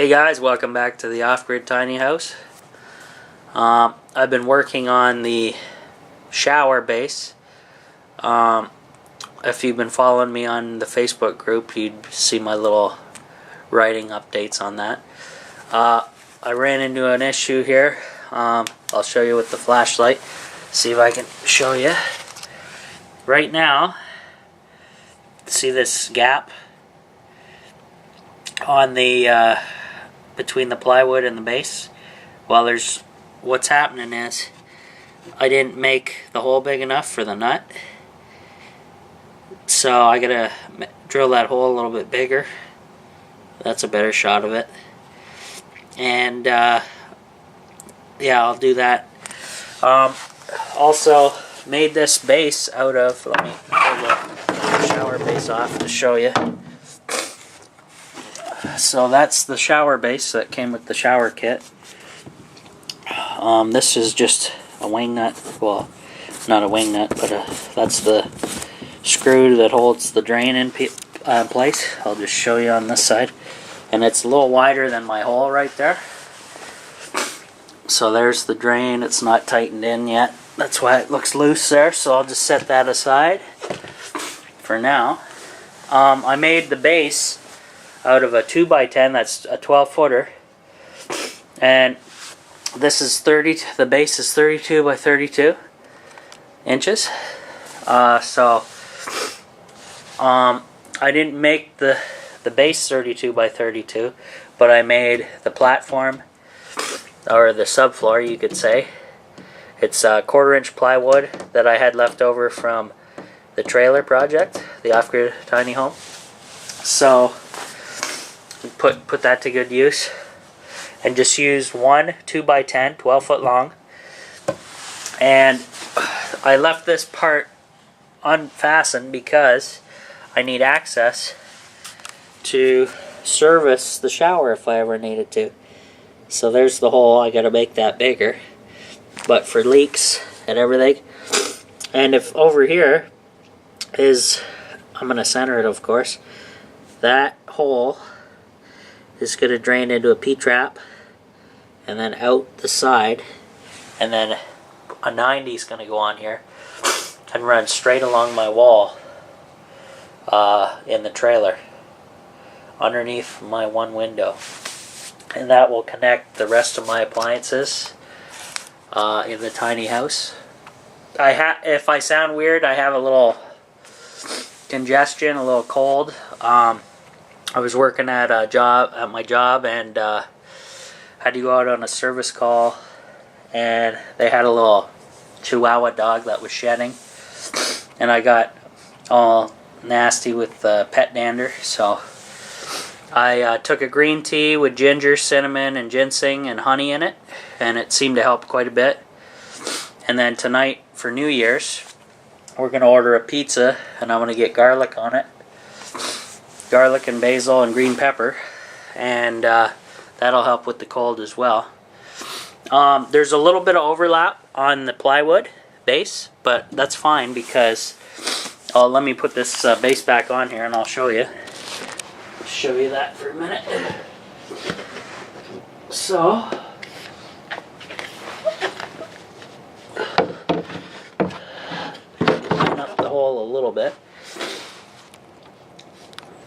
Hey guys, welcome back to the off-grid tiny house. I've been working on the shower base. If you've been following me on the Facebook group, you'd see my little writing updates on that. I ran into an issue here. I'll show you with the flashlight. See if I can show you. Right now, see this gap on the between the plywood and the base? Well, what's happening is I didn't make the hole big enough for the nut, so I gotta drill that hole a little bit bigger. That's a better shot of it. And yeah, I'll do that. Also made this base out of, let me pull the shower base off to show you. So that's the shower base that came with the shower kit. This is just a wing nut. Well, not a wing nut, but that's the screw that holds the drain in place. I'll just show you on this side. And it's a little wider than my hole right there. So there's the drain. It's not tightened in yet. That's why it looks loose there. So I'll just set that aside for now. I made the base out of a 2x10, that's a 12-footer, and this is the base is 32 by 32 inches. So I didn't make the base 32 by 32, but I made the platform, or the subfloor you could say. It's a 1/4-inch plywood that I had left over from the trailer project, the off-grid tiny home. So put that to good use, and just used one 2x10, 12-foot long, and I left this part unfastened because I need access to service the shower if I ever needed to. So there's the hole. I gotta make that bigger, but for leaks and everything. And if over here is, I'm gonna center it, of course, that hole is going to drain into a P-trap and then out the side, and then a 90 is going to go on here and run straight along my wall in the trailer underneath my one window, and that will connect the rest of my appliances in the tiny house. If I sound weird, I have a little congestion, a little cold. I was working at my job, and had to go out on a service call, and they had a little Chihuahua dog that was shedding, and I got all nasty with pet dander. So I took a green tea with ginger, cinnamon, and ginseng and honey in it, and it seemed to help quite a bit. And then tonight for New Year's, we're going to order a pizza, and I'm going to get garlic on it. Garlic and basil and green pepper, and that'll help with the cold as well. There's a little bit of overlap on the plywood base, but that's fine because let me put this base back on here and I'll show you. Show you that for a minute. So clean up the hole a little bit.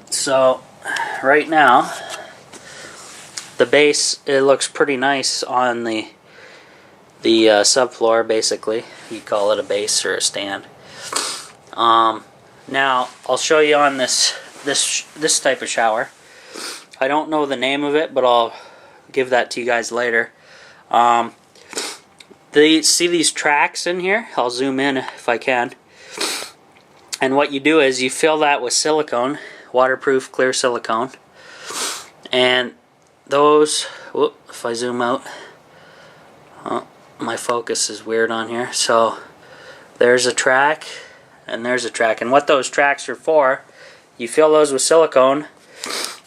So right now the base, it looks pretty nice on the subfloor. Basically, you call it a base or a stand. Now I'll show you on this type of shower. I don't know the name of it, but I'll give that to you guys later. See these tracks in here? I'll zoom in if I can. And what you do is you fill that with silicone, waterproof clear silicone, and those, if I zoom out, my focus is weird on here. So there's a track and there's a track, and what those tracks are for, you fill those with silicone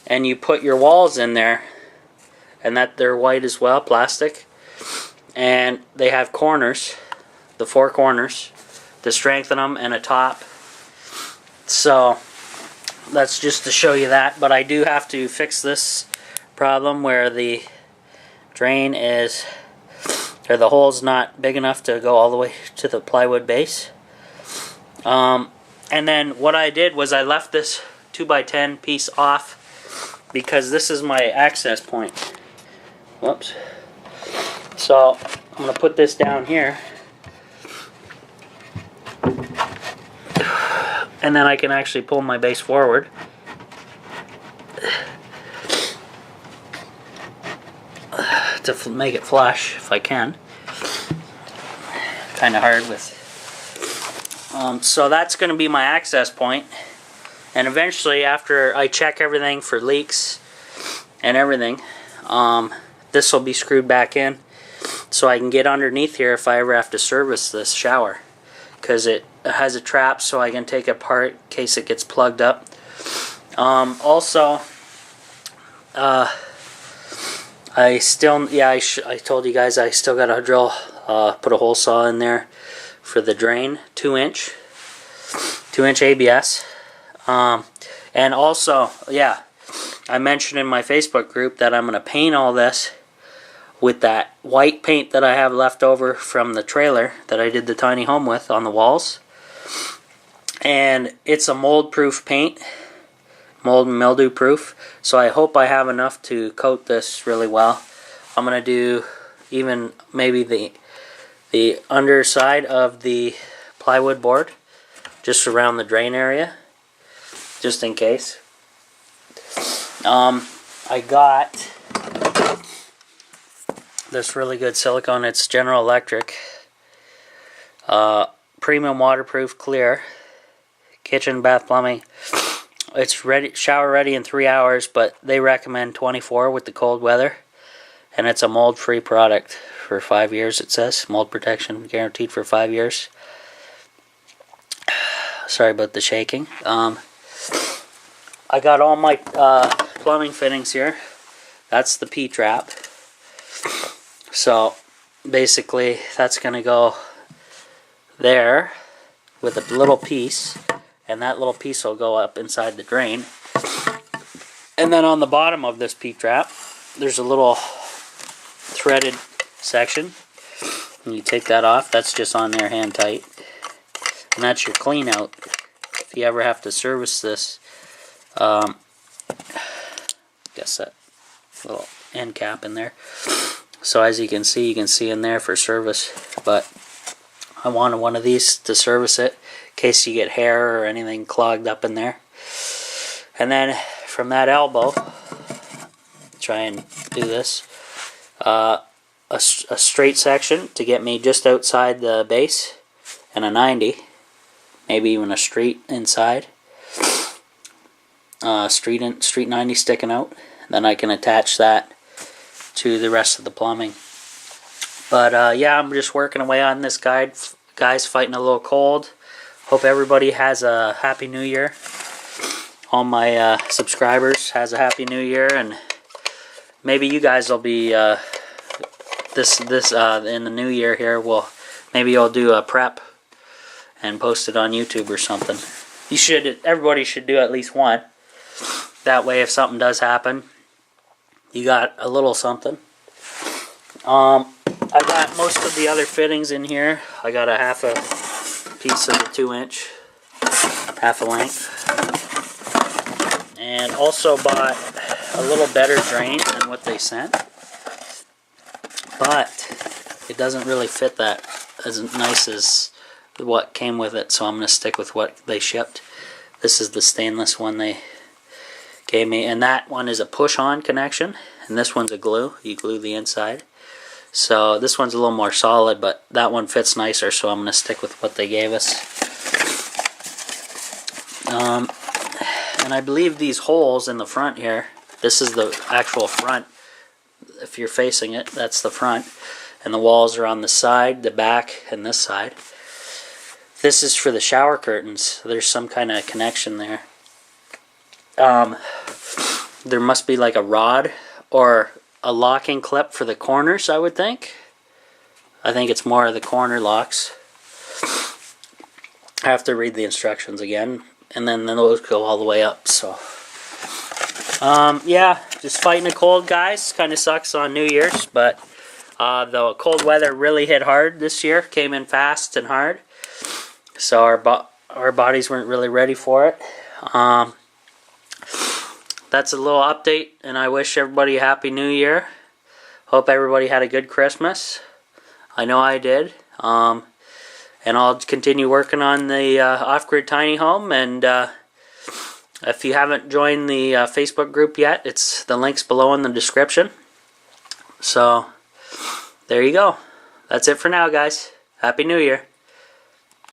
and you put your walls in there, and that they're white as well, plastic, and they have corners, the 4 corners to strengthen them, and a top. So that's just to show you that, but I do have to fix this problem where the drain is, or the hole's not big enough to go all the way to the plywood base. And then what I did was I left this 2x10 piece off because this is my access point. Whoops. So I'm going to put this down here, and then I can actually pull my base forward. To make it flush if I can. Kind of hard with. So that's going to be my access point, and eventually, after I check everything for leaks and everything, this will be screwed back in, so I can get underneath here if I ever have to service this shower, because it has a trap, so I can take it apart in case it gets plugged up. Also, I told you guys I still got to drill, put a hole saw in there for the drain, 2-inch ABS. And also, yeah, I mentioned in my Facebook group that I'm going to paint all this with that white paint that I have left over from the trailer that I did the tiny home with on the walls. And it's a mold-proof paint. Mold and mildew proof, so I hope I have enough to coat this really well. I'm gonna do even maybe the underside of the plywood board, just around the drain area, just in case. I got this really good silicone. It's General Electric, premium waterproof clear, kitchen bath plumbing. It's ready, shower ready in 3 hours, but they recommend 24 with the cold weather. And it's a mold-free product for 5 years, it says. Mold protection guaranteed for 5 years. Sorry about the shaking. I got all my plumbing fittings here. That's the P-trap. So, basically, that's going to go there with a little piece. And that little piece will go up inside the drain. And then on the bottom of this P-trap, there's a little threaded section. And you take that off. That's just on there hand tight. And that's your clean out. If you ever have to service this, guess that little end cap in there. So as you can see in there for service. But I wanted one of these to service it, in case you get hair or anything clogged up in there. And then from that elbow, try and do this, a straight section to get me just outside the base, and a 90, maybe even a straight inside, street 90 sticking out. Then I can attach that to the rest of the plumbing. But yeah, I'm just working away on this guys, fighting a little cold. Hope everybody has a Happy New Year. All my subscribers has a Happy New Year, and maybe you guys will be this in the new year here. Maybe I'll do a prep and post it on YouTube or something. Everybody should do at least one. That way, if something does happen, you got a little something. I got most of the other fittings in here. I got a half a piece of the 2-inch, half a length. And also bought a little better drain than what they sent. But it doesn't really fit that as nice as what came with it, so I'm going to stick with what they shipped. This is the stainless one they gave me, and that one is a push-on connection, and this one's a glue. You glue the inside. So this one's a little more solid, but that one fits nicer, so I'm going to stick with what they gave us. And I believe these holes in the front here, this is the actual front. If you're facing it, that's the front. And the walls are on the side, the back, and this side. This is for the shower curtains. There's some kind of connection there. There must be like a rod or a locking clip for the corners, I would think. I think it's more of the corner locks. I have to read the instructions again, and then those go all the way up. So, yeah, just fighting a cold, guys. Kind of sucks on New Year's, but the cold weather really hit hard this year. Came in fast and hard, so our bodies weren't really ready for it. That's a little update, and I wish everybody a Happy New Year. Hope everybody had a good Christmas. I know I did. And I'll continue working on the off-grid tiny home. And if you haven't joined the Facebook group yet, the link's below in the description. So there you go. That's it for now, guys. Happy New Year.